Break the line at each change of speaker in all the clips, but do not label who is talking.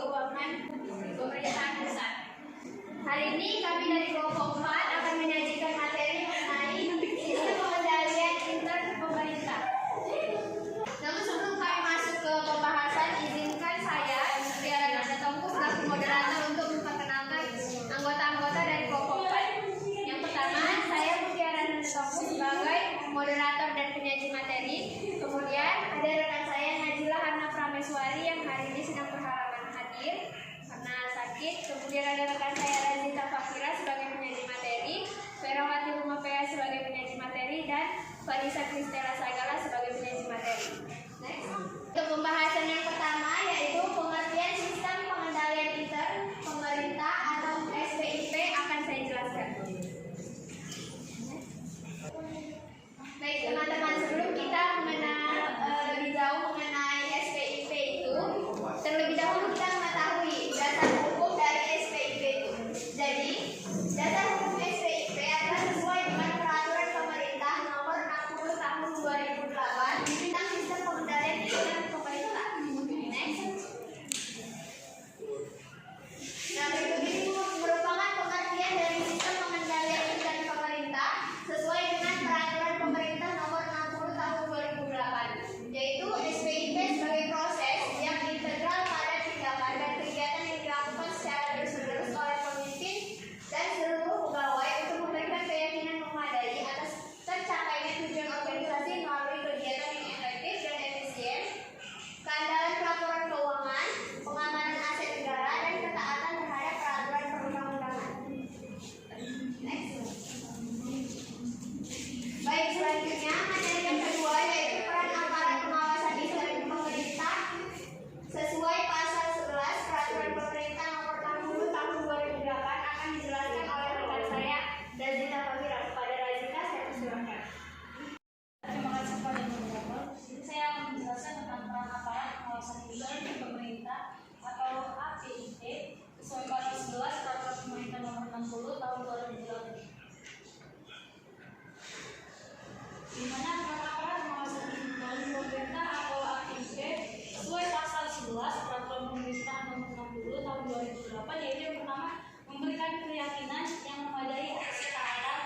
Keuangan Pemerintahan Pusat. Hari ini kami dari kelompok 4 akan menyajikan materi mengenai sistem pengendalian intern pemerintah. Namun sebelum kami masuk ke pembahasan, izinkan saya, Tiara Nanda Tongku, selaku moderator untuk memperkenalkan anggota-anggota dari kelompok 4. Yang pertama, saya Tiara Nanda Tongku sebagai moderator dan penyaji materi. Kemudian ada rekan saya Najila Harna Prameswari yang hari ini sedang berhalangan hadir karena sakit. Kemudian ada rekan saya Razita Fakira sebagai penyaji materi, Ferawati Rumapea sebagai penyaji materi, dan Vanessa Kristela Sagala sebagai penyaji materi. Next. Untuk pembahasan yang pertama yaitu pengertian sistem pengendalian intern pemerintah atau SPIP akan saya jelaskan. Baik teman-teman, sebelum kita mengenal lebih jauh mengenai SPIP itu, terlebih dahulu kita mengetahui dasar hukum dari SPIP itu. Jadi, dasar hukum SPIP adalah sesuai dengan peraturan pemerintah nomor 60 tahun 2008 tentang sistem pengendalian intern pemerintah. Next. Nah, berikut ini merupakan pengertian dari sistem pengendalian intern pemerintah sesuai dengan peraturan pemerintah nomor 60 tahun 2008, yaitu SPIP sebagai proses yang integral pada tindakan dan kegiatan yang dilakukan secara terus-menerus oleh pemimpin dan seluruh pegawai untuk memberikan keyakinan memadai atas tercapainya tujuan organisasi melalui kegiatan yang efektif dan efisien, keandalan pelaporan keuangan, pengamanan aset negara, dan ketaatan terhadap peraturan perundang-undangan. Next. Baik, selanjutnya materi yang kedua yaitu peran aparat pengawasan intern pemerintah sesuai pasal 11 peraturan pemerintah nomor 60 tahun 2008 akan dijelaskan oleh rekan saya Razita Fakira. Kepada Razita saya persilakan.
Terima kasih kepada moderator. Saya akan menjelaskan tentang peran aparat pengawasan intern pemerintah atau APIP sesuai pasal 11 peraturan pemerintah nomor 60 tahun 2008. Di mana peran aparat pengawasan intern pemerintah atau APIP sesuai pasal 11 peraturan pemerintah nomor 60 tahun 2008, yaitu yang pertama, memberikan keyakinan yang memadai atas ketaatan,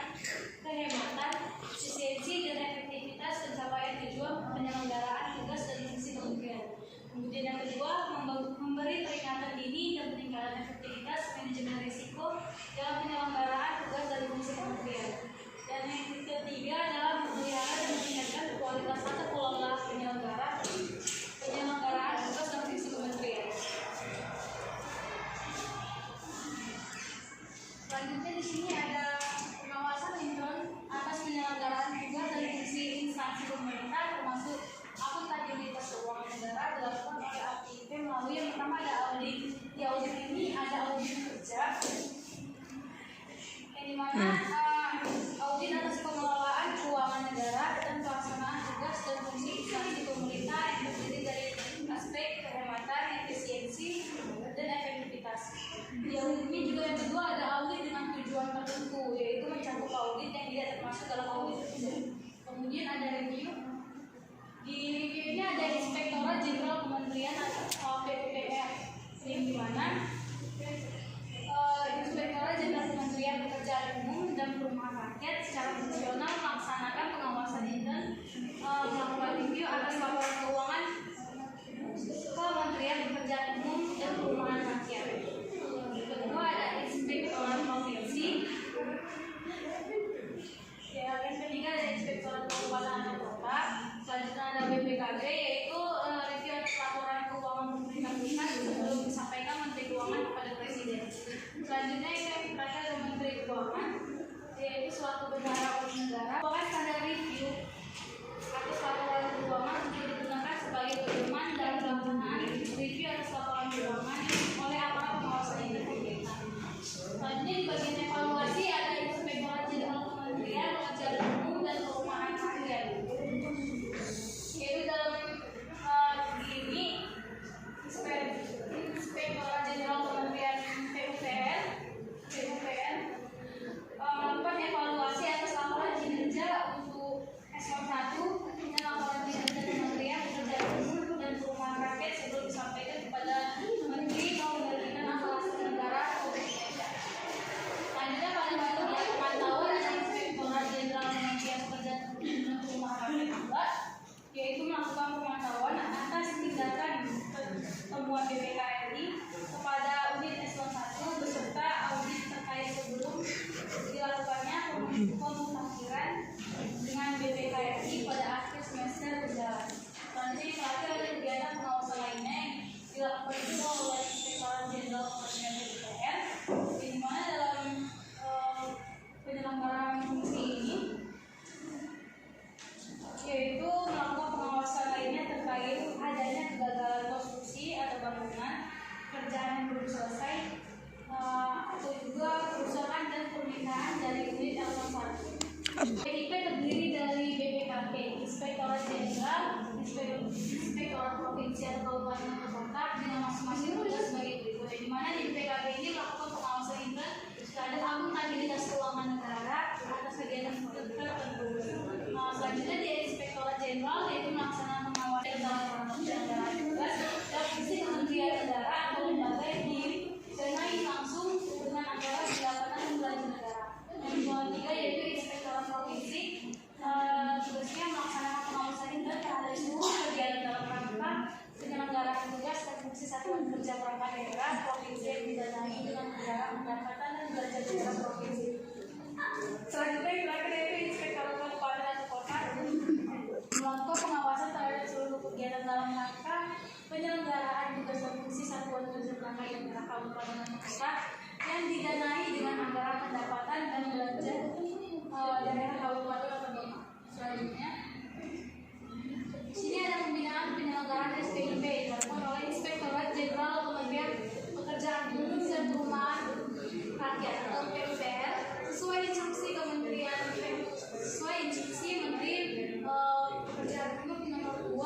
kehematan, efisiensi, dan efektivitas pencapaian tujuan penyelenggaraan tugas dan fungsi kementerian. Kemudian yang kedua, memberi peringatan dini dan peningkatan efektivitas manajemen risiko dalam penyelenggaraan tugas dan fungsi kementerian. Dan yang ketiga adalah memelihara dan meningkatkan kualitas atau pola penyelenggaraan tugas dan fungsi kementerian. Selanjutnya di sini ada pengawasan intern atas penyelenggaraan tugas dan fungsi instansi pemerintah termasuk akuntabilitas keuangan negara dilakukan oleh APIP melalui yang pertama ada audit. Di audit ini ada audit kerja yang dimana audit atas pengelolaan keuangan negara dan pelaksanaan tugas dan fungsi instansi pemerintah yang terdiri dari aspek kehematan, efisiensi, dan efektivitas. Di audit ini juga yang kedua ada audit dengan tujuan tertentu, yaitu mencakup audit yang tidak termasuk dalam audit tersebut. Kemudian ada review. Di review ini ada Inspektorat Jenderal Kementerian atau PPPR, yang dimana Inspektorat Jenderal Kementerian Pekerjaan Umum dan Perumahan Rakyat secara fungsional melaksanakan pengawasan intern, melakukan review atas laporan keuangan Kementerian Pekerjaan Umum dan Perumahan Rakyat. Kedua ada Inspektorat Provinsi. Yang ketiga ada Inspektorat Kabupaten atau Kota. Selanjutnya ada BPKG, yaitu review atas laporan keuangan pemerintah pusat sebelum disampaikan Menteri Keuangan temuan BPKRI kepada unit eselon 1 beserta audit terkait sebelum dilakukannya pemutakhiran dengan BPKRI pada akhir semester berjalan. Selanjutnya terakhir ada kegiatan pengawasan lainnya yang dilakukan juga oleh Inspektorat Jenderal Kementerian PUPR, di mana dalam penyelenggaraan fungsi ini yaitu melakukan pengawasan lainnya terkait adanya kegagalan konstruksi atau bangunan, kerjaan yang belum selesai, atau juga kerusakan dan permintaan dari unit eselon 1. PIP terdiri dari BPKP, Inspektorat Jenderal, Inspektorat Provinsi atau Kabupaten atau Kota dengan masing-masing tugas sebagai berikut. Di mana di BPKP ini melakukan pengawasan intern terhadap akuntabilitas keuangan negara atas kegiatan tertentu. Selanjutnya di Inspektorat Jenderal yaitu melaksanakan pengawasan dalam rangka penyelenggaraan tugas dan fungsi Kementerian Negara atau lembaga yang didanai langsung dengan anggaran pendapatan dan belanja negara. Yang ketiga yaitu Inspektorat Provinsi, tugasnya melaksanakan pengawasan intern terhadap seluruh kegiatan dalam rangka penyelenggaraan tugas dan fungsi satuan kerja perangkat daerah provinsi yang didanai dengan anggaran pendapatan dan belanja negara provinsi. Selanjutnya yang terakhir yaitu Inspektorat Kabupaten atau Kota melakukan pengawasan terhadap seluruh kegiatan dalam rangka penyelenggaraan tugas dan fungsi satuan kerja perangkat daerah kabupaten atau kota yang didanai dengan anggaran pendapatan dan belanja daerah kabupaten atau kota. Selanjutnya di sini ada pembinaan penyelenggaraan SPIP dilakukan oleh Inspektorat Jenderal Kementerian Pekerjaan Umum dan Perumahan Rakyat atau PUPR sesuai instruksi Menteri Pekerjaan Umum nomor 2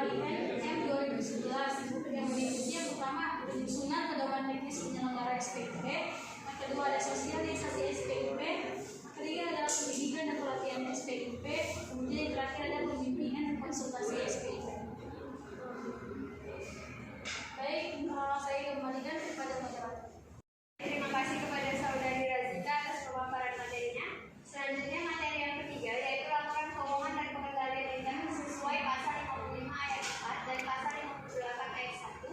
INM 2011 yang berikutnya yang pertama penyusunan pedoman teknis penyelenggara SPIP, yang kedua ada sosialisasi SPIP, ketiga ada pendidikan dan pelatihan SPIP, kemudian yang terakhir ada pembimbingan dan konsultasi SPIP. Baik, saya kembalikan kepada moderator.
Terima kasih kepada Saudari Razika atas pemaparan materinya. Selanjutnya materi yang ketiga yaitu laporan keuangan dan pengendalian intern sesuai pasal 55 ayat 4 dan pasal 58 ayat 1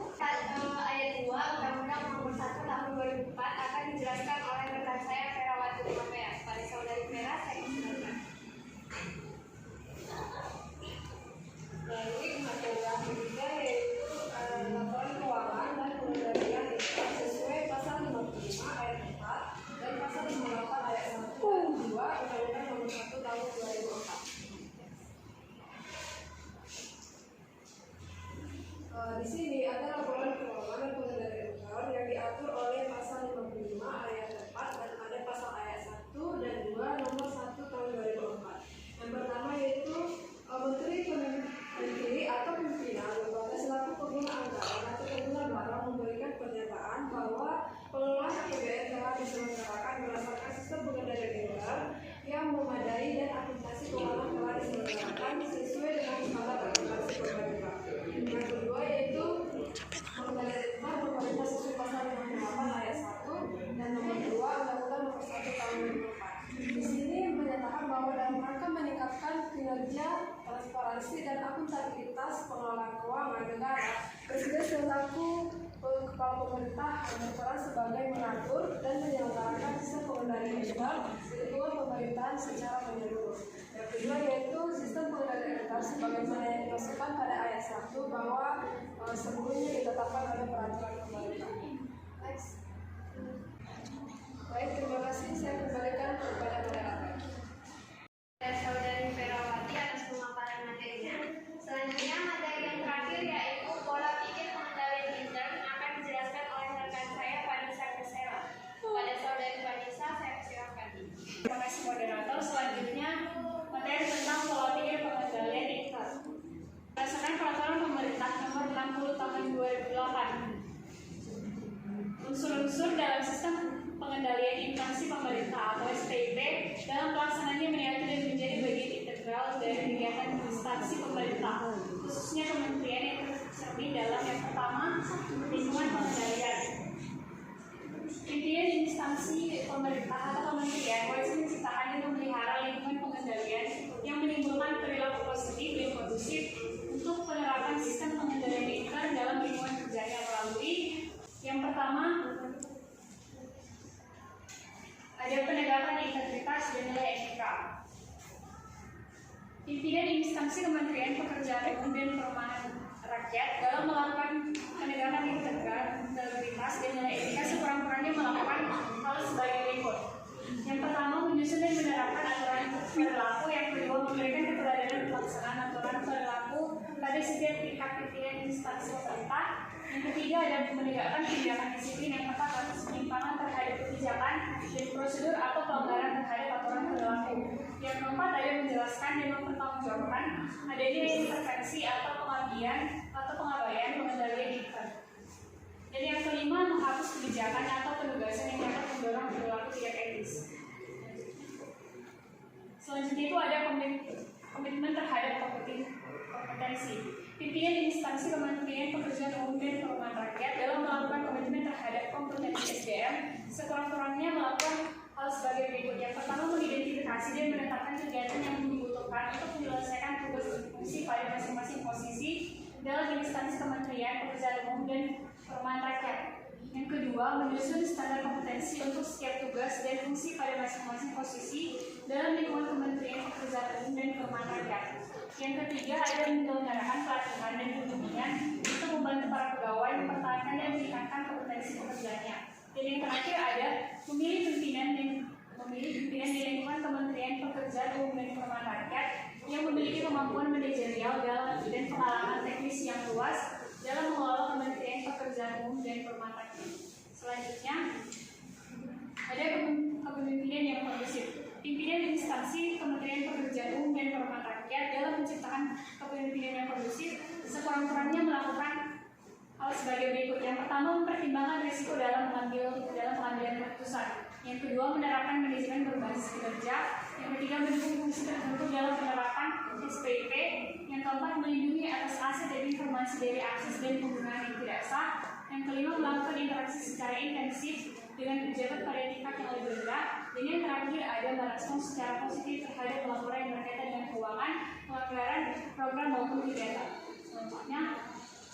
ayat 2 Undang-Undang Nomor 1 Tahun 2004 akan dijelaskan oleh rekan saya Ferawati Umapea. Pada Saudari Vera saya silakan.
Baik, materi yang ketiga yaitu laporan keuangan dan pengendalian intern sesuai pasal 55 ayat 4 dan pasal 58 ayat 1 dan 2 Undang-Undang Nomor 1 Tahun 2004. Di sini ada laporan keuangan dan pengendalian intern yang diatur oleh pasal 55 ayat 4 dan ada pasal ayat 1 dan 2 Nomor 1 Tahun 2004. Yang pertama yaitu Menteri atau pimpinan lembaga selaku pengguna anggaran atau pengguna barang memberikan pernyataan bahwa pengelolaan APBN telah diselenggarakan berdasarkan sistem pengendalian intern yang memadai dan akuntansi keuangan telah diselenggarakan sesuai dengan standar akuntansi pemerintah. Yang kedua yaitu pengendalian intern pemerintah sesuai pasal 58 ayat 1 dan nomor 2 Undang-Undang Nomor 1 Tahun 2004. Di sini menyatakan bahwa dalam rangka meningkatkan kinerja, transparansi dan akuntabilitas pengelolaan keuangan negara, Presiden selaku kepala pemerintah berperan sebagai mengatur dan menyelenggarakan sistem pengendalian intern di lingkungan pemerintahan secara menyeluruh. Yang kedua yaitu sistem pengendalian intern sebagaimana yang dimasukkan pada ayat 1 bahwa sebelumnya ditetapkan oleh peraturan pemerintah. Next. Baik, terima kasih. Saya kembalikan kepada moderator.
Saudari Ferawati atas pemaparan materinya. Selanjutnya materi yang terakhir yaitu pola pikir pengendalian intern akan dijelaskan oleh rekan saya Vanessa Pesera. Pada Saudari Vanessa saya persilakan.
Terima kasih moderator. Selanjutnya materi tentang pola pikir pengendalian intern. Berdasarkan peraturan pemerintah nomor 60 tahun 2008. Unsur-unsur dalam sistem pengendalian interaksi pemerintah atau SPIP dalam pelaksanaannya menyatu dan menjadi bagian integral dari kegiatan instansi pemerintah, khususnya kementerian yang tercermin dalam yang pertama, lingkungan pengendalian. Pimpinan instansi pemerintah atau kementerian wajib menciptakan dan memelihara lingkungan pengendalian yang menimbulkan perilaku positif dan kondusif untuk penerapan sistem pengendalian intern dalam lingkungan Pimpinan instansi Kementerian Pekerjaan Umum dan Perumahan Rakyat dalam melakukan penegakan integritas dan nilai etika sekurang-kurangnya melakukan hal sebagai berikut. Yang pertama, menyusun dan menerapkan aturan perilaku. Yang kedua, memberikan keteladanan pelaksanaan aturan perilaku pada setiap tingkat pimpinan instansi pemerintah. Yang ketiga, ada menegakkan tindakan disiplin yang tepat atas penyimpangan terhadap kebijakan dan prosedur atau pelanggaran terhadap aturan perilaku. Yang keempat, ada menjelaskan dan mempertanggungjawabkan adanya intervensi atau pengabaian pengendalian lingkungan. Dan yang kelima, menghapus kebijakan atau penugasan yang dapat mendorong perilaku tidak etis. Selanjutnya itu ada komitmen terhadap kompetensi. Pimpinan instansi Kementerian Pekerjaan Umum dan Perumahan Rakyat dalam melakukan komitmen terhadap kompetensi SDM sekurang-kurangnya melakukan hal sebagai berikut. Yang pertama, mengidentifikasi dan menetapkan kegiatan yang dibutuhkan untuk menyelesaikan tugas dan fungsi pada masing-masing posisi dalam instansi Kementerian Pekerjaan Umum dan Perumahan Rakyat. Yang kedua, menyusun standar kompetensi untuk setiap tugas dan fungsi pada masing-masing posisi dalam lingkungan Kementerian Pekerjaan Umum dan Perumahan Rakyat. Yang ketiga, ada menyelenggarakan pelatihan dan bimbingan untuk membantu para pegawai mempertahankan dan meningkatkan kompetensi pekerjaannya. Dan yang terakhir ada memilih pimpinan di lingkungan Kementerian Pekerjaan Umum dan Perumahan Rakyat yang memiliki kemampuan manajerial dan pengalaman teknis yang luas dalam mengelola Kementerian Pekerjaan Umum dan Perumahan Rakyat. Selanjutnya ada kepemimpinan yang kondusif. Pimpinan instansi Kementerian Pekerjaan Umum dan Perumahan Rakyat dalam menciptakan kepemimpinan yang kondusif sekurang-kurangnya melakukan hal sebagai berikut. Yang pertama, mempertimbangkan risiko dalam pengambilan keputusan. Yang kedua, menerapkan manajemen berbasis kinerja. Yang ketiga, mendukung fungsi tertentu dalam penerapan SPP. Yang keempat, melindungi atas aset dan informasi dari akses dan penggunaan yang tidak sah. Yang kelima, melakukan interaksi secara intensif dengan pejabat pada tingkat yang lebih rendah. Dan yang terakhir, ada merespon secara positif terhadap laporan yang berkaitan dengan keuangan, pelanggaran program maupun kegiatan. Selanjutnya,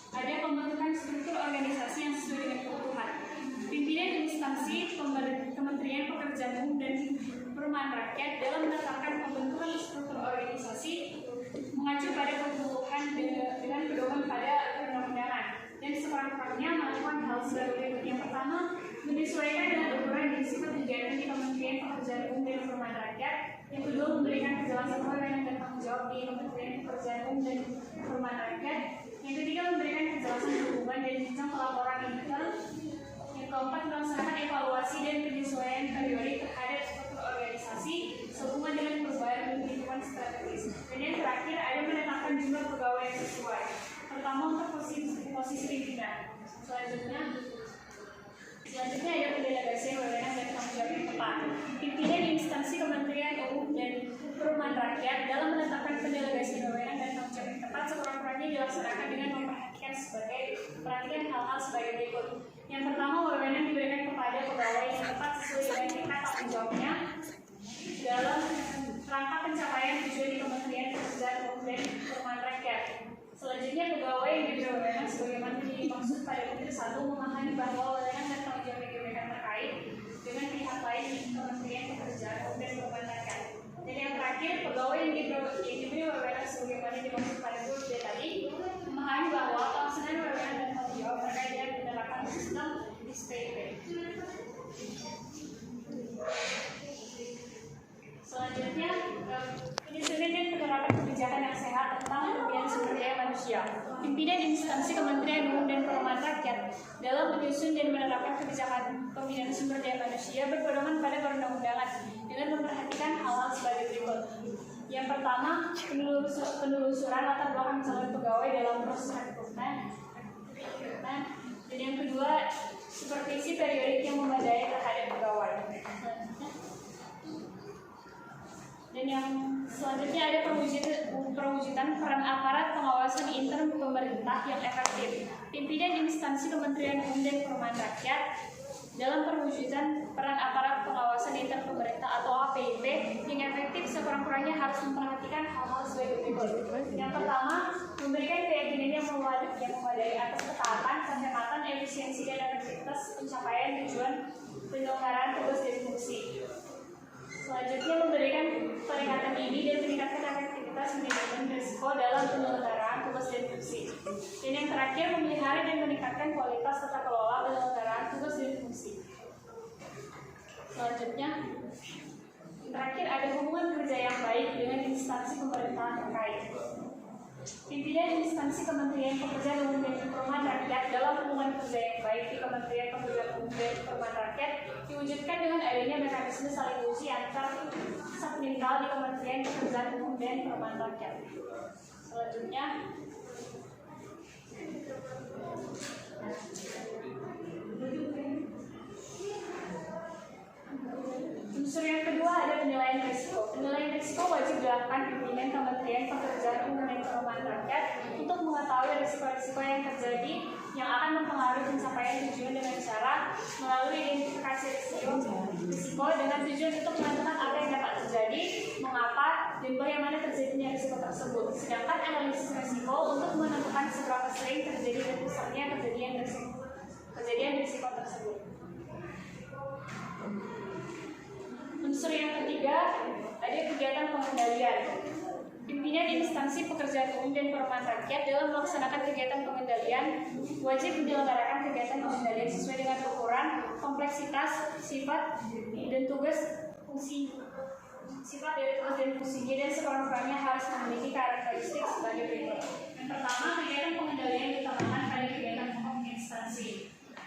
ada pembentukan struktur organisasi yang sesuai dengan kebutuhan. Pimpinan instansi Kementerian Pekerjaan Umum dan Perumahan Rakyat dalam menetapkan pembentukan struktur organisasi mengacu pada kebutuhan dengan pedoman pada perundang-undangan dan sekurang-kurangnya melakukan hal sebagai berikut. Yang pertama, menyesuaikan dengan ukuran dan sifat kegiatan di Kementerian Pekerjaan Umum dan Perumahan Rakyat. Yang kedua, memberikan kejelasan kewenangan dan tanggung jawab di Kementerian Pekerjaan Umum dan Perumahan Rakyat. Yang ketiga, memberikan kejelasan hubungan dan jenjang pelaporan internal. Yang keempat, melaksanakan evaluasi dan penyesuaian periodik terhadap struktur organisasi sehubungan dengan perubahan lingkungan strategis. Dan yang terakhir, ada menetapkan jumlah pegawai yang sesuai. Pertama, untuk posisi pimpinan. Selanjutnya ada pendelegasian wewenang dan tanggung jawab yang tepat. Pimpinan instansi Kementerian Umum dan Perumahan Rakyat dalam menetapkan pendelegasian wewenang dan tanggung jawab yang tepat sekurang-kurangnya dilaksanakan dengan memperhatikan hal-hal sebagai berikut. Yang pertama, wewenang diberikan kepada pegawai yang tepat sesuai dengan tingkat tanggung jawabnya dalam rangka pencapaian tujuan di Kementerian Pekerjaan Umum dan Perumahan Rakyat. Selanjutnya, pegawai yang diberi wewenang sebagaimana dimaksud pada Butir 1 memahami bahwa wewenang dan tanggung jawab yang diberikan terkait dengan pihak lain di Kementerian Pekerjaan Umum dan Perumahan Rakyat. Dan yang terakhir, pegawai yang diberi wewenang sebagaimana dimaksud pada Butir tadi memahami bahwa pelaksanaan wewenang dan tanggung jawab terkait dengan penerapan sistem SPP. Selanjutnya, penyusunan dan penerapan kebijakan yang sehat tentang pembiayaan sumber daya manusia. Pimpinan instansi Kementerian Umum dan Perumahan Rakyat dalam menyusun dan menerapkan kebijakan pembinaan sumber daya manusia berpedoman pada perundang-undangan dengan memperhatikan hal-hal sebagai berikut. Yang pertama, penelusuran latar belakang calon pegawai dalam proses rekrutmen. Dan yang kedua, supervisi periodik yang memadai terhadap pegawai. Dan yang selanjutnya ada perwujudan peran aparat pengawasan intern pemerintah yang efektif. Pimpinan instansi Kementerian Umum dan Perumahan Rakyat dalam perwujudan peran aparat pengawasan intern pemerintah atau APIP yang efektif sekurang-kurangnya harus memperhatikan hal-hal sebagai berikut. Yang pertama, memberikan keyakinan yang memadai atas ketaatan, kecepatan, efisiensi dan efektivitas pencapaian tujuan penyelenggaraan tugas dan fungsi. Selanjutnya, memberikan peringatan dini dan meningkatkan efektivitas integritas manajemen risiko dalam penyelenggaraan tugas dan fungsi. Dan yang terakhir, memelihara dan meningkatkan kualitas tata kelola penyelenggaraan tugas dan fungsi. Selanjutnya, terakhir ada hubungan kerja yang baik dengan instansi pemerintahan terkait. Pimpinan instansi Kementerian Pekerjaan Umum dan Perumahan Rakyat dalam hubungan kerja yang baik di Kementerian Pekerjaan Umum dan Perumahan Rakyat diwujudkan dengan adanya mekanisme saling uji antar submental di Kementerian Pekerjaan Umum dan Perumahan Rakyat. Selanjutnya, unsur yang kedua ada penilaian risiko. Penilaian risiko wajib dilakukan pimpinan Kementerian Pekerjaan Umum dan Perumahan Rakyat untuk mengetahui risiko-risiko yang terjadi yang akan mempengaruhi pencapaian tujuan dengan cara melalui identifikasi risiko dengan tujuan untuk menentukan apa yang dapat terjadi, mengapa, dan bagaimana terjadinya risiko tersebut. Sedangkan analisis risiko untuk menentukan seberapa sering terjadi dan besarnya kejadian risiko tersebut. Unsur yang ketiga ada kegiatan pengendalian. Pimpinan instansi pekerjaan umum dan perumahan rakyat dalam melaksanakan kegiatan pengendalian wajib menyelenggarakan kegiatan pengendalian sesuai dengan ukuran, kompleksitas, sifat dan tugas fungsi. Sifat dari tugas dan fungsinya dan sekurang-kurangnya harus memiliki karakteristik sebagai berikut. Yang pertama, kegiatan pengendalian ditambahkan pada kegiatan pokok instansi.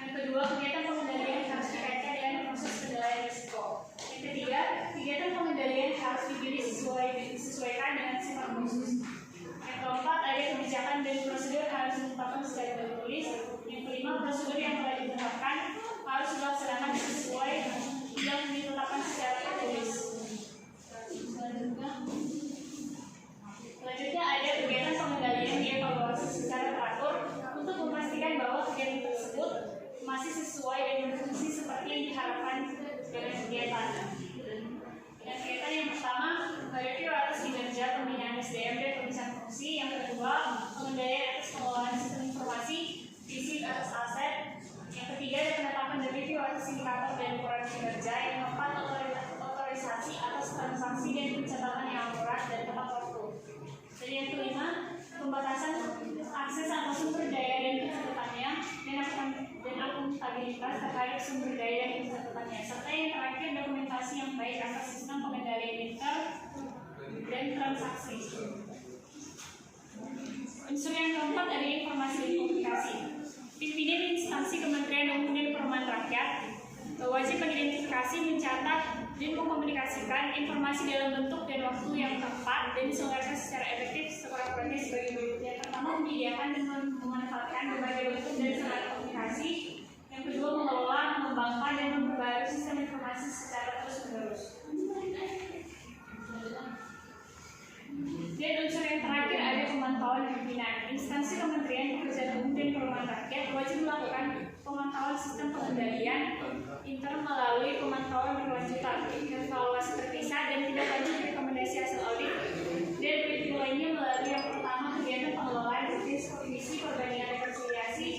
Yang kedua, kegiatan pengendalian harus dikaitkan dengan proses penilaian risiko. Yang ketiga, kegiatan pengendalian harus disesuaikan dengan sifat khusus. Yang keempat, ada kebijakan dan prosedur harus ditetapkan secara tertulis. Yang kelima, prosedur yang telah ditetapkan harus dilaksanakan sesuai yang ditetapkan secara tertulis. Selanjutnya ada kegiatan pengendalian dievaluasi secara teratur untuk memastikan bahwa kegiatan tersebut masih sesuai dan berfungsi seperti yang diharapkan dengan kegiatan. Dan kegiatan yang pertama, review atas kinerja pembinaan SDM dan pemeriksaan fungsi. Yang kedua, pengendalian atas pengelolaan sistem informasi, fisik atas aset. Yang ketiga, ada penetapan dan review atas indikator dan ukuran kinerja. Yang keempat, otorisasi atas transaksi dan pencatatan yang akurat dan tepat waktu. Dan yang kelima, pembatasan akses atas sumber daya dan pencatatannya dan akuntabilitas terhadap sumber daya dan pencatatannya, serta yang terakhir dokumentasi yang baik atas sistem pengendalian inter dan transaksi. Unsur yang keempat ada informasi dan komunikasi. Pimpinan instansi Kementerian Umum dan Perumahan Rakyat wajib mengidentifikasi, mencatat, dan mengkomunikasikan informasi dalam bentuk dan waktu yang tepat dan diselenggarakan secara efektif sekurang-kurangnya sebagai berikut. Yang pertama, menyediakan dan memanfaatkan berbagai bentuk dan sarana komunikasi. Yang kedua, mengelola, mengembangkan, dan memperbarui sistem informasi secara terus-menerus. Dan unsur yang terakhir ada pemantauan pimpinan. Instansi Kementerian Pekerjaan Umum dan Perumahan Rakyat wajib melakukan pemantauan sistem pengendalian intern melalui pemantauan berkelanjutan, evaluasi terpisah, dan tindak lanjut rekomendasi hasil audit. Dan review lainnya melalui yang pertama, kegiatan pengelolaan visi perbandingan rekonsiliasi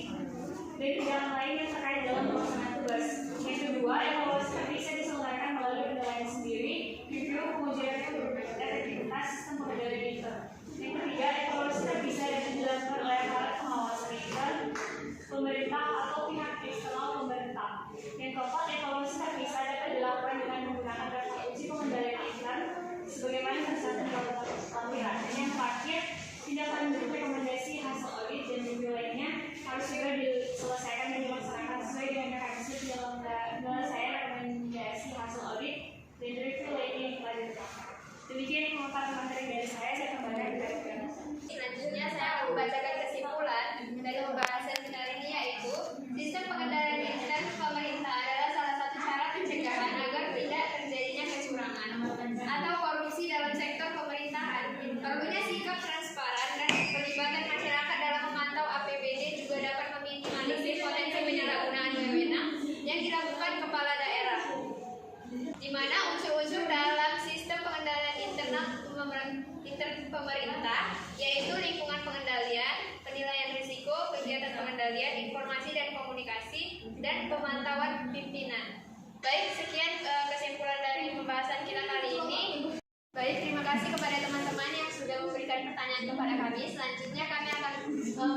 dan kegiatan lain yang terkait dalam pelaksanaan tugas. Yang kedua, evaluasi terpisah diselenggarakan melalui penilaian sendiri, review pengujian efektivitas sistem pengendalian intern. Yang ketiga, evaluasi terpisah dapat dilakukan oleh aparat pengawasan intern, pemerintah atau pihak eksternal pemerintah. Yang keempat, evaluasi terpisah dapat dilakukan dengan menggunakan daftar uji pengendalian intern sebagaimana tercantum dalam lampiran. Dan yang terakhir, tindak lanjut rekomendasi hasil audit dan review lainnya harus juga diselesaikan dan dilaksanakan sesuai dengan mekanisme penyelesaian rekomendasi hasil audit dan review lainnya yang telah ditetapkan. Demikian pemaparan materi dari saya kembali ke
Selanjutnya saya akan membacakan kesimpulan dari pembahasan seminar ini, yaitu sistem pengendalian intern pemerintah adalah salah satu cara pencegahan agar tidak terjadinya kecurangan atau korupsi dalam sektor pemerintahan. Perlunya sikap transparan dan pelibatan masyarakat dalam memantau APBD juga dapat meminimalisir potensi penyalahgunaan wewenang yang dilakukan kepala daerah, di mana unsur-unsur dalam sistem pengendalian internal pemerintah yaitu lingkungan pengendalian, penilaian risiko, kegiatan pengendalian, informasi dan komunikasi, dan pemantauan pimpinan. Baik, sekian kesimpulan dari pembahasan kita kali ini. Baik, terima kasih kepada teman-teman yang sudah memberikan pertanyaan kepada kami. Selanjutnya kami akan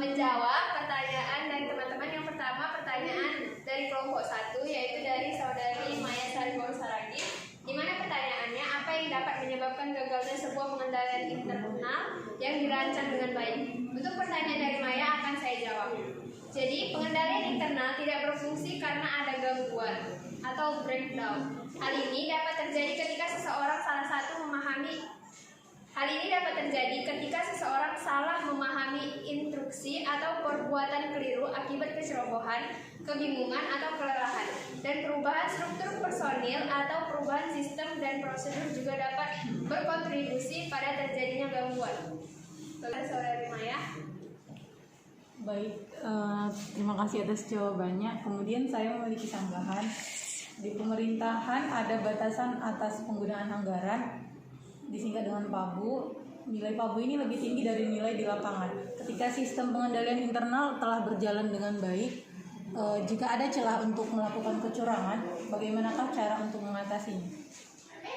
menjawab pertanyaan dari teman-teman. Yang pertama pertanyaan dari kelompok 1, yaitu dari saudari Maya Saribor Saragi. Di mana pertanyaannya, apa yang dapat menyebabkan gagalnya sebuah pengendalian internal yang dirancang dengan baik? Untuk pertanyaan dari Maya akan saya jawab. Jadi, pengendalian internal tidak berfungsi karena ada gangguan atau breakdown. Hal ini dapat terjadi ketika seseorang salah memahami instruksi atau perbuatan keliru akibat kecerobohan, kebingungan atau kelelahan. Dan perubahan struktur personil atau perubahan sistem dan prosedur juga dapat berkontribusi pada terjadinya gangguan. Saudari Maya.
Baik, terima kasih atas jawabannya. Kemudian saya memiliki tambahan. Di pemerintahan ada batasan atas penggunaan anggaran, disingkat dengan PABU. Nilai PABU ini lebih tinggi dari nilai di lapangan. Ketika sistem pengendalian internal telah berjalan dengan baik, jika ada celah untuk melakukan kecurangan, bagaimanakah cara untuk mengatasinya?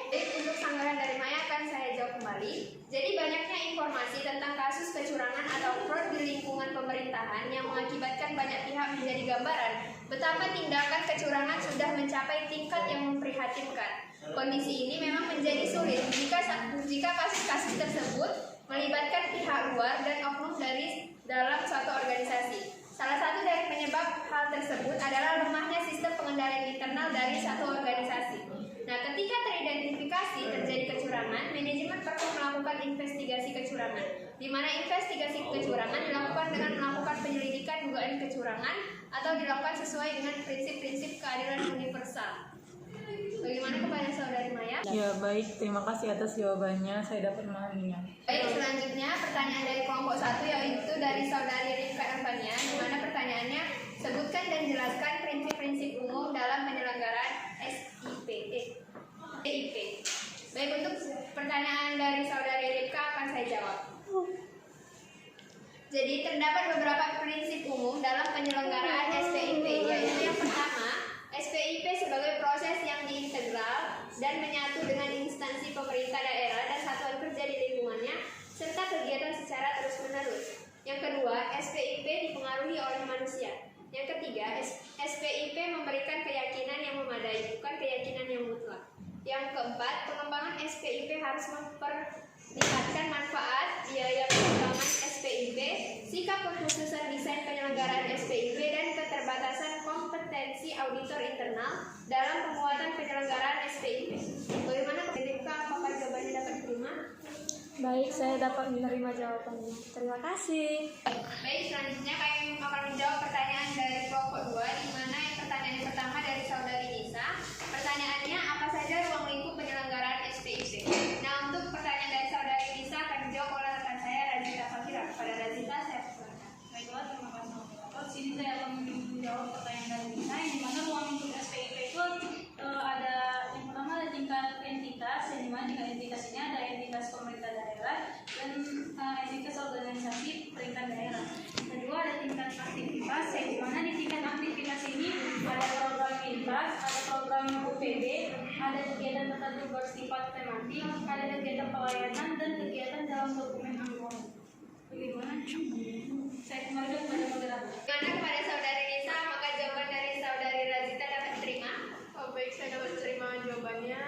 Untuk sanggahan dari Maya akan saya jawab kembali. Jadi banyaknya informasi tentang kasus kecurangan atau fraud di lingkungan pemerintahan yang mengakibatkan banyak pihak menjadi gambaran betapa tindakan kecurangan sudah mencapai tingkat yang memprihatinkan. Kondisi ini memang menjadi sulit jika kasus-kasus tersebut melibatkan pihak luar dan oknum dari dalam suatu organisasi. Salah satu dari penyebab hal tersebut adalah lemahnya sistem pengendalian internal dari satu organisasi. Nah, ketika teridentifikasi terjadi kecurangan, manajemen perlu melakukan investigasi kecurangan, di mana investigasi kecurangan dilakukan dengan melakukan penyelidikan dugaan kecurangan atau dilakukan sesuai dengan prinsip-prinsip keadilan universal. Bagaimana kepada saudari Maya?
Ya baik, terima kasih atas jawabannya, saya dapat memahaminya.
Baik, selanjutnya pertanyaan dari kelompok 1 yaitu dari saudari Rifka Empania, di mana pertanyaannya, sebutkan dan jelaskan prinsip-prinsip umum dalam penyelenggaraan SIP. Baik, untuk pertanyaan dari saudari Rifka akan saya jawab. Jadi terdapat beberapa prinsip umum dalam penyelenggaraan SPIP, yaitu yang pertama, SPIP sebagai proses yang diintegral dan menyatu dengan instansi pemerintah daerah dan satuan kerja di lingkungannya, serta kegiatan secara terus-menerus. Yang kedua, SPIP dipengaruhi oleh manusia. Yang ketiga, SPIP memberikan keyakinan yang memadai, bukan keyakinan yang mutlak. Yang keempat, pengembangan SPIP harus memperlihatkan manfaat biaya pengembangan SPIP, sikap kekhususan desain penyelenggaraan SPIP, dan keterbatasan kompetensi auditor internal dalam penguatan penyelenggaraan SPIP. Bagaimana Rifka, apakah jawabannya dapat diterima?
Baik, saya dapat menerima jawabannya. Terima kasih.
Baik, selanjutnya kami akan menjawab pertanyaan dari kelompok 2, di mana yang pertanyaan yang pertama dari saudari Nisa. Pertanyaannya, apa saja ruang lingkup penyelenggaraan SPIP? Nah, untuk pertanyaan dari saudari Nisa akan dijawab oleh rekan saya Razita Fakira. Pada Razita, saya persilakan.
Baiklah, terima kasih. Di sini saya akan menjawab pertanyaan dari Nisa, yang dimana ruang lingkup SPIP itu ada yang pertama ada tingkat entitas, yang dimana tingkat entitas ini ada entitas pemerintah daerah dan entitas organisasi peringkat daerah. Kedua ada tingkat aktivitas, yang dimana di tingkat aktivitas ini ada program lintas, ada program UPD, ada kegiatan tertentu bersifat tematik, ada kegiatan pelayanan dan kegiatan dalam dokumen anggaran. Bagaimana? Saya kembali kepada moderator.
Bagaimana kepada saudari Nisa, maka jawaban dari saudari Razita dapat diterima?
Oh baik, saya dapat terima jawabannya.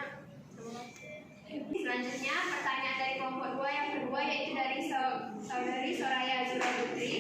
Selanjutnya, pertanyaan dari kelompok 2 yang kedua, yaitu dari saudari Soraya Azura Putri.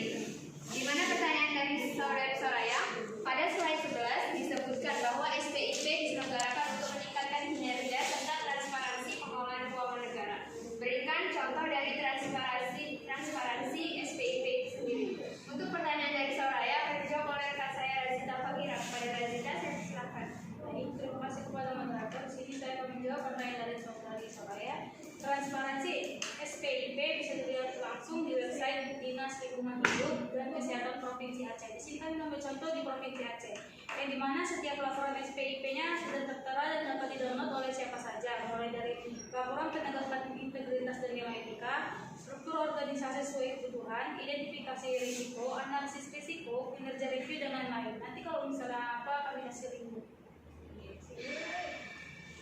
Di mana pertanyaan dari saudari Soraya, pada slide 11 disebutkan bahwa SPIP diselenggarakan untuk meningkatkan kinerja serta transparansi pengelolaan keuangan negara. Berikan contoh dari transparansi SPIP sendiri. Untuk pertanyaan dari Soraya akan dijawab oleh rekan saya Razita Fakira. Pada Razita, saya silakan.
Baik, terima kasih kepada moderator. Di sini saya akan menjawab pertanyaan dari saudari Soraya. Transparansi SPIP bisa dilihat langsung di website Dinas Lingkungan Hidup dan Kesehatan Provinsi Aceh. Di sini kami mengambil contoh di Provinsi Aceh, yang dimana setiap laporan SPIP-nya sudah tertera dan dapat di-download oleh siapa saja, mulai dari laporan penegakan integritas dan nilai etika, struktur organisasi sesuai kebutuhan, identifikasi risiko, analisis risiko, kinerja review, dan lain-lain. Nanti kalau misalnya apa, kami kasih link.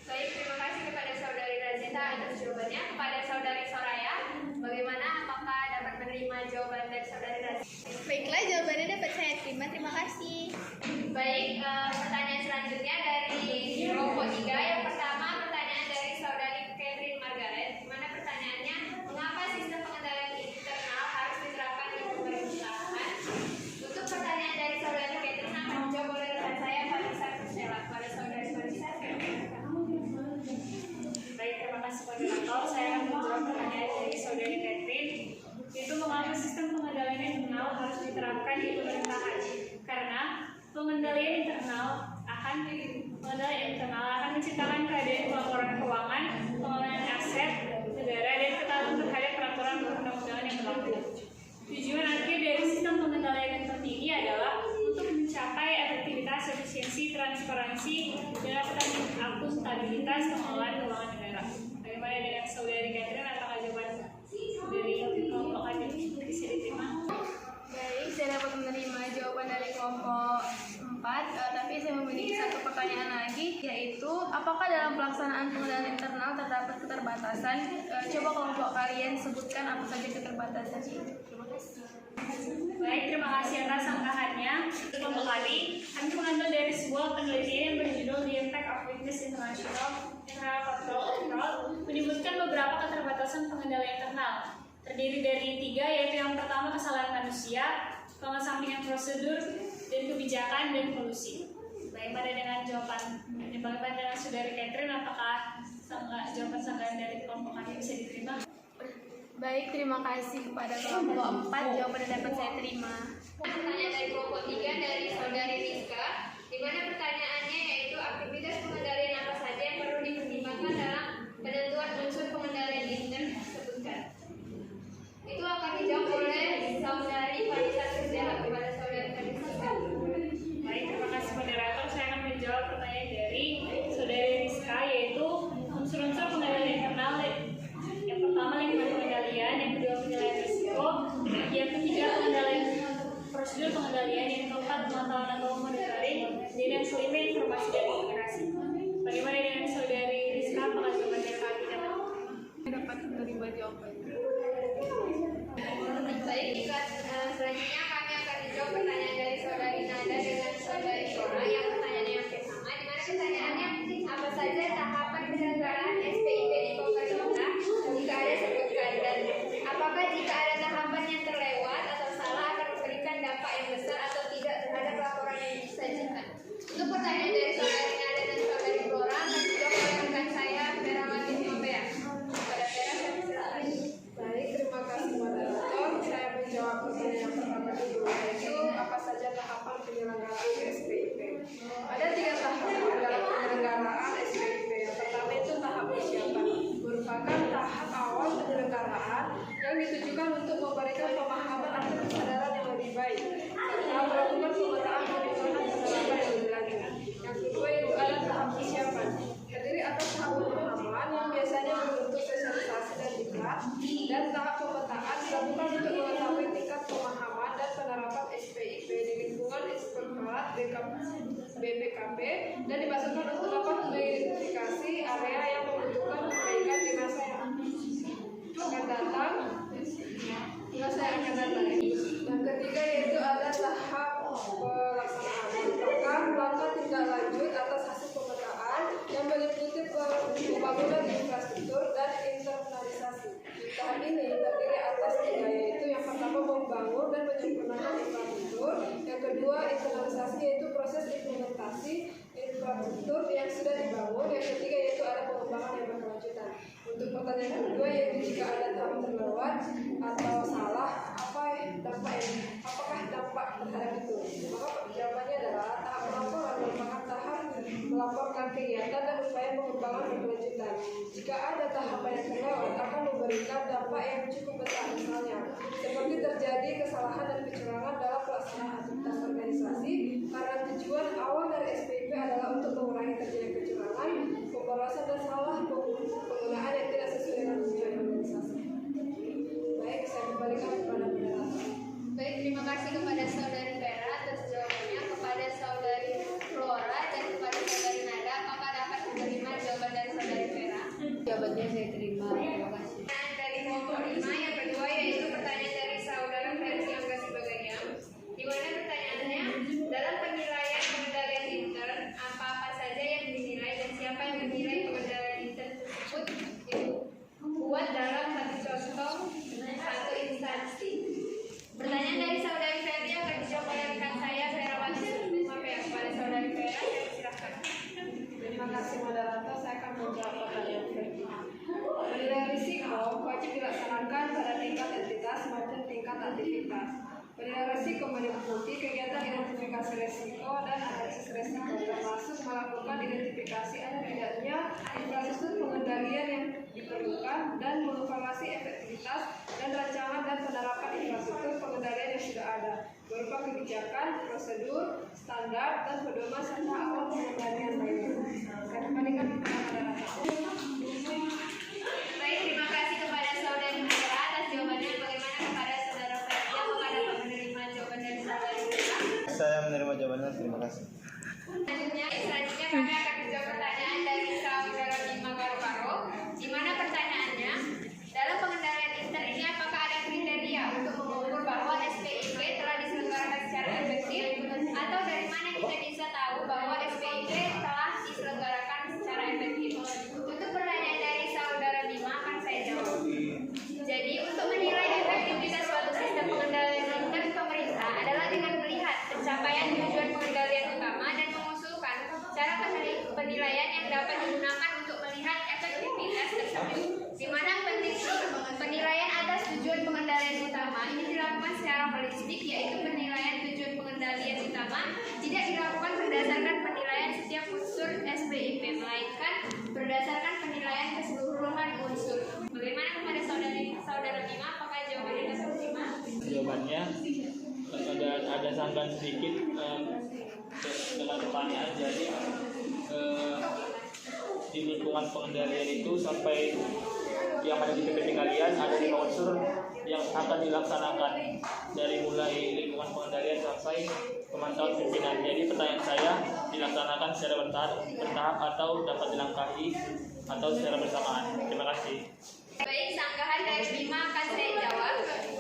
Baik, terima kasih kepada saudari Razita atas jawabannya. Kepada saudari Soraya, bagaimana
diterapkan di pemerintahan. Karena pengendalian internal akan menciptakan keadaan pelaporan keuangan, pengelolaan aset negara, dan ketaatan terhadap peraturan perundang-undangan yang berlaku. Tujuan akhir dari sistem pengendalian yang tertinggi adalah untuk mencapai efektivitas, efisiensi, transparansi, dan akuntabilitas pengelolaan keuangan negara. Bagaimana dengan Saudari Catherine? Apakah jawaban dari kelompok kami bisa diterima?
Baik, saya dapat menerima jawaban dari kelompok 4, tapi saya memiliki satu pertanyaan lagi, yaitu apakah dalam pelaksanaan pengendalian internal terdapat keterbatasan? Coba kelompok kalian sebutkan apa saja keterbatasan itu. Terima kasih.
Baik, terima kasih atas sanggahannya. Kelompok kami mengambil dari sebuah penelitian yang berjudul The Impact of Weakness International Control menyebutkan beberapa keterbatasan pengendalian internal. Terdiri dari 3, yaitu yang pertama kesalahan manusia, pengesampingan prosedur, dan kebijakan dan polusi. Bagaimana dengan bagaimana dengan Saudari Catherine? Apakah jawaban sanggahan dari kelompok kami bisa diterima?
Baik, terima kasih kepada kelompok 4, jawaban yang dapat saya terima. Pertanyaan dari kelompok 3 dari Saudari Rizka, di mana pertanyaannya yaitu aktivitas pengendalian apa saja yang perlu dipertimbangkan dalam penentuan unsur pengendalian intern sebutkan. Itu akan dijawab oleh Saudari Vanessa Serdela. Kepada Saudari Vanessa.
Baik, terima kasih moderator. Saya akan menjawab pertanyaan dari Saudari Rizka, yaitu unsur-unsur pengendalian internal. Yang pertama lingkungan pengendalian, yang kedua penilaian risiko, yang ketiga pengendalian prosedur pengendalian, yang keempat pemantauan atau monitoring, dan yang kelima informasi dan komunikasi. Bagaimana dengan Saudari Rizka? Apakah jawaban dari kami
Dapat menerima jawaban. Baik, jika selanjutnya kami akan menjawab pertanyaan dari Saudari Nada dengan Saudari Cora yang pertanyaannya yang sama, di mana pertanyaannya apa saja tahapan penyelenggaraan SPIP di pemerintah jika ada sebutkan, dan apakah jika ada tahapan yang terlewat atau salah akan memberikan dampak yang besar atau tidak terhadap laporan yang disajikan. Untuk pertanyaan dari Saudari Nada dan Saudari Cora akan dijawab oleh rekan saya Ferawati Mopea. Pada Vera, saya persilakan.
Baik, terima kasih moderator. Saya menjawab pertanyaan yang pertama dulu, yaitu apa saja tahapan penyelenggaraan SPIP. Ada 3 tahapan dalam penyelenggaraan SPIP. Yang pertama itu tahap persiapan, merupakan tahap awal penyelenggaraan yang ditujukan untuk memberikan pemahaman atau kesadaran yang lebih baik serta melakukan pemetaan penerapan yang lebih lanjut. Yang kedua itu ada tahap persiapan, terdiri atas tahap pemahaman yang biasanya berbentuk sosialisasi dan diklat, dan tahap pemetaan dilakukan untuk mengetahui tingkat pemahaman dan penerapan SPIP di lingkungan Inspektorat BPKP dan dimaksudkan untuk dapat mengidentifikasi area yang membutuhkan perbaikan di masa yang akan datang. Yang ketiga yaitu ada tahap pelaksanaan, merupakan langkah tindak lanjut atas hasil pemetaan yang meliputi pembangunan infrastruktur dan internalisasi. Tahap ini terdiri atas 3, yaitu yang pertama membangun dan menyempurnakan infrastruktur, yang kedua internalisasi yaitu proses implementasi infrastruktur yang sudah dibangun, yang ketiga yaitu ada pengembangan yang berkelanjutan. Untuk pertanyaan kedua yaitu jika ada tahap terlewat atau salah, apakah dampak terhadap itu? Maka jawabannya adalah tahap pelaporan merupakan tahap melaporkan kegiatan dan upaya pengembangan berkelanjutan. Jika ada tahapan yang terlewat akan memberikan dampak yang cukup besar, misalnya seperti terjadi kesalahan dan kecurangan dalam pelaksanaan aktivitas organisasi karena tujuan awal dari SPIP adalah untuk mengurangi terjadi kecurangan, pemborosan dan salah penggunaan yang tidak sesuai dengan tujuan organisasi. Baik, saya kembalikan kepada moderator.
Baik, terima kasih kepada Saudari Vera atas jawabannya, kepada Saudari Flora dan kepada Saudari Nada. Apakah dapat menerima jawaban dari Saudari Vera?
Jawabannya saya terima. Terima kasih.
Pertanyaan dari kelompok 5 yang kedua yaitu pertanyaan dari Saudara versi Angga sebagainya, di mana pertanyaannya dalam penilaian pengendalian intern apa saja yang dinilai dan siapa yang menilai pengendalian intern tersebut dibuat dalam satu instansi. Pertanyaan dari Saudari Ferdi akan dijawab oleh rekan saya Ferawati Mopea. Kepada Saudari Vera, saya persilahkan.
Terima kasih moderator, saya akan menjawab pertanyaan Ferdi. Penilaian risiko wajib dilaksanakan pada tingkat entitas maupun tingkat aktivitas. Penilaian risiko meliputi kegiatan identifikasi risiko dan analisis risiko, termasuk melakukan identifikasi ada tidaknya infrastruktur pengendalian yang diperlukan dan mengevaluasi efektivitas dan rancangan dan penerapan infrastruktur pengendalian yang sudah ada berupa kebijakan, prosedur, standar, dan pedoman serta awal pengendalian lainnya.
Baik, terima kasih kepada saudari Mira atas jawabannya. Bagaimana kepada saudara Ferdia? Apakah dapat menerima jawaban dari saudari Mira?
Saya menerima jawabannya, terima kasih.
Selanjutnya kami akan menjawab pertanyaan dari saudara Bima Garo-Garo, di mana pertanyaannya, dalam pengendalian inter ini apakah ada kriteria untuk mengukur bahwa SPIP telah diselenggarakan secara efektif, atau dari mana kita bisa tahu bahwa SPIP telah diselenggarakan secara efektif? Untuk pertanyaan dari saudara Bima akan saya jawab. Jadi untuk menilai efektivitas suatu sistem pengendalian inter pemerintah adalah dengan melihat pencapaian tujuan pengendalian utama dan mengusulkan cara penilaian yang dapat digunakan untuk melihat efektivitas tersebut. Di mana penilaian atas tujuan pengendalian utama ini dilakukan secara holistik, yaitu penilaian tujuan pengendalian utama tidak dilakukan berdasarkan penilaian setiap unsur SPIP, melainkan berdasarkan penilaian keseluruhan unsur. Bagaimana kepada saudara Bima? Apakah jawabannya dapat diterima?
Jawabannya ada sanggahan sedikit dengan pertanyaan. Jadi di lingkungan pengendalian itu sampai yang ada di PPT kalian ada 5 unsur yang akan dilaksanakan dari mulai lingkungan pengendalian sampai pemantauan pimpinan. Jadi pertanyaan saya dilaksanakan secara bertahap atau dapat dilangkahi atau secara bersamaan. Terima kasih.
Baik, sanggahan dari Bima akan saya jawab.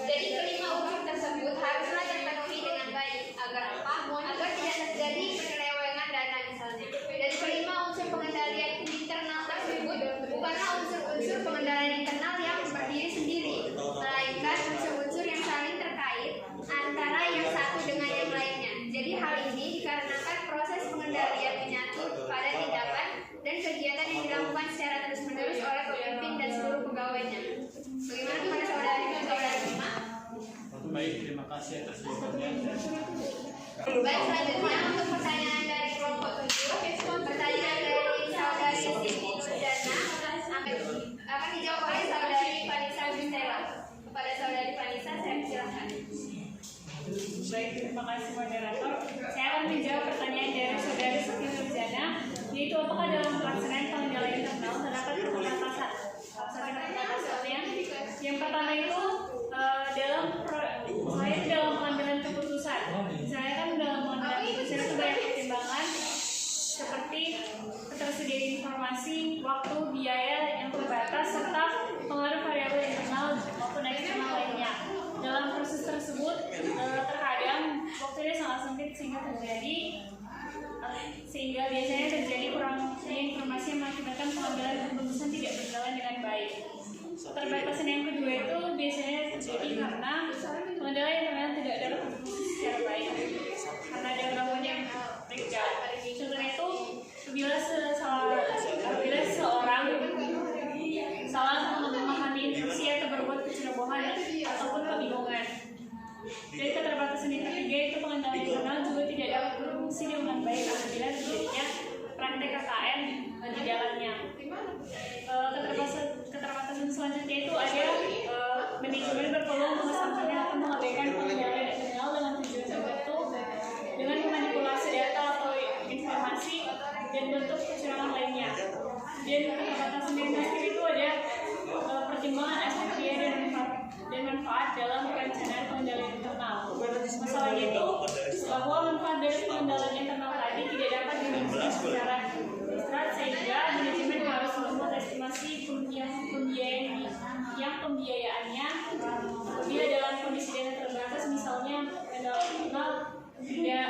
Jadi kelima unsur tersebut haruslah terpenuhi dengan baik. Agar apa? Agar tidak terjadi penyelewengan dana misalnya. Dan kelima unsur pengendalian internal tersebut bukanlah unsur-unsur pengendalian internal yang berdiri sendiri, melainkan unsur-unsur yang saling terkait antara yang satu dengan yang lainnya. Jadi hal ini dikarenakan proses pengendalian menyatu pada tindakan dan kegiatan yang dilakukan secara terus-menerus oleh pemimpin dan seluruh pegawainya. Bagaimana kepada saudara Bima?
Baik, terima kasih atas jawabannya.
Baik, selanjutnya untuk pertanyaan dari kelompok 7, pertanyaan dari saudari Siti Nurjana akan dijawab oleh saudari Vanessa Gustela. Kepada saudari Vanessa, saya silakan.
Baik, terima kasih moderator. Saya akan menjawab pertanyaan dari saudari Siti Nurjana, yaitu apakah dalam pelaksanaan pengendalian internal terdapat keterbatasan? Yang pertama itu dalam pengambilan keputusan. Saya kan dalam pengambilan keputusan itu banyak pertimbangan seperti ketersediaan informasi, waktu, biaya yang terbatas, serta pengaruh variabel internal maupun eksternal lainnya. Dalam proses tersebut terkadang waktunya sangat sempit sehingga biasanya terjadi kurangnya informasi yang mengakibatkan pengambilan keputusan tidak berjalan dengan baik. Keterbatasan yang kedua itu biasanya terjadi karena pengendalian internal tidak dapat berfungsi secara baik karena ada gangguan yang breakdown. Contohnya itu bila seorang salah memahami instruksi atau berbuat kecerobohan ataupun kebingungan. Dan keterbatasan yang ketiga itu pengendalian internal juga tidak dapat berfungsi dengan baik apabila terjadinya praktek KKN di dalamnya. Keterbatasan selanjutnya itu ada manajemen berpeluang mengesampingkan atau mengabaikan pengendalian internal dengan tujuan tertentu dengan memanipulasi data atau informasi dan bentuk kecurangan lainnya. Dan keterbatasan yang terakhir itu ada pertimbangan aspek biaya dan manfaat dalam perencanaan pengendalian internal. Masalahnya itu bahwa manfaat dari pengendalian internal tadi tidak dapat dihitung secara abstrak sehingga manajemen harus membuat estimasi pembiayaannya apabila dalam kondisi dana terbatas, misalnya pengendalian internal tidak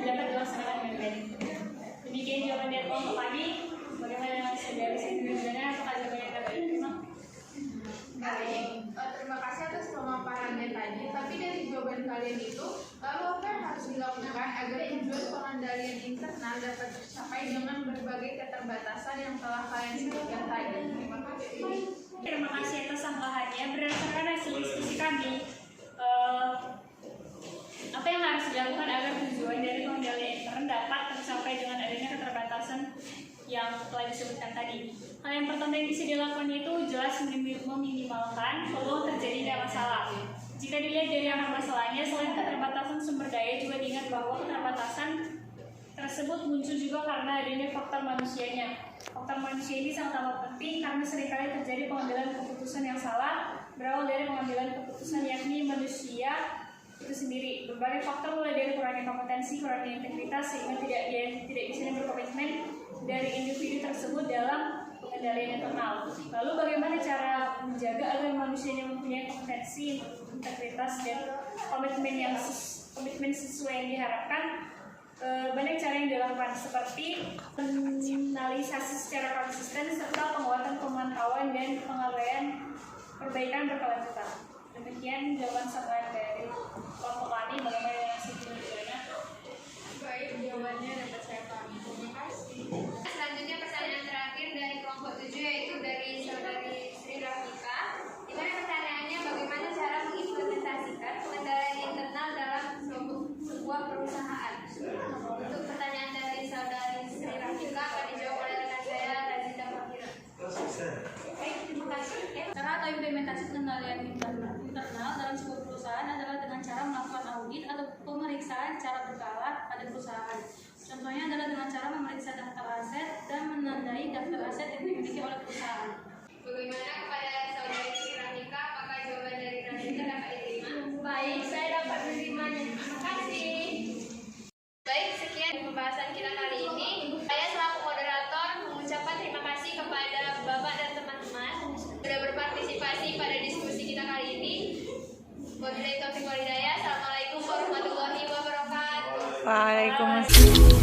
dapat dilaksanakan dengan baik. Demikian jawaban dari kelompok tadi. Bagaimana saudari Siti Nurjana, apakah jawabannya dapat diterima?
Baik, terima kasih atas pemaparannya tadi. Tapi dari jawaban kalian itu, lalu apa yang harus dilakukan agar tujuan pengendalian internal dapat tercapai dengan berbagai keterbatasan yang telah kalian sebutkan tadi? Terima kasih.
Terima kasih atas sanggahannya. Berdasarkan hasil diskusi kami, Apa yang harus dilakukan agar tujuan dari pengendalian intern dapat tercapai dengan adanya keterbatasan yang telah disebutkan tadi? Hal yang pertama yang bisa dilakukan itu jelas meminimalkan peluang terjadinya masalah. Jika dilihat dari akar masalahnya, selain keterbatasan sumber daya, juga diingat bahwa keterbatasan tersebut muncul juga karena adanya faktor manusianya. Faktor manusia ini sangat amat penting karena seringkali terjadi pengambilan keputusan yang salah berawal dari pengambilan keputusan yakni manusia itu sendiri. Berbagai faktor mulai dari kurangnya kompetensi, kurangnya integritas sehingga tidak bisa berkomitmen dari individu tersebut dalam pengendalian internal. Lalu bagaimana cara menjaga agar manusianya mempunyai kompetensi, integritas dan komitmen sesuai yang diharapkan? Banyak cara yang dilakukan seperti analisasi secara konsisten serta penguatan pemantauan dan pengabaian perbaikan berkelanjutan. Demikian jawaban saya dari kelompok kami. Bagaimana dengan sebelumnya?
Baik, jawabannya dapat saya pahami. Terima kasih.
Selanjutnya pertanyaan terakhir dari kelompok 7 yaitu dari saudari Sri Rafika. Di mana pertanyaannya bagaimana cara mengimplementasikan pengendalian internal dalam sebuah perusahaan. Untuk pertanyaan dari saudari Sri Rafika akan dijawab oleh rekan saya Razida Fahira.
Baik, terima kasih. Cara atau implementasi pengendalian internal dalam sebuah perusahaan adalah dengan cara melakukan audit atau pemeriksaan cara berkala pada perusahaan. Contohnya adalah dengan cara memeriksa daftar aset dan menandai daftar aset yang dimiliki oleh perusahaan.
Bagaimana kepada saudari Sri Rafika, apakah jawaban dari Razida dapat diterima?
Baik, saya dapat menerimanya.
Terima kasih. Baik, sekian pembahasan kita kali ini. Saya selaku moderator mengucapkan terima kasih kepada Bapak dan teman-teman sudah berpartisipasi pada diskusi kita kali ini. Wabillahi taufiq wal hidayah. Assalamualaikum warahmatullahi wabarakatuh.
Waalaikumsalam.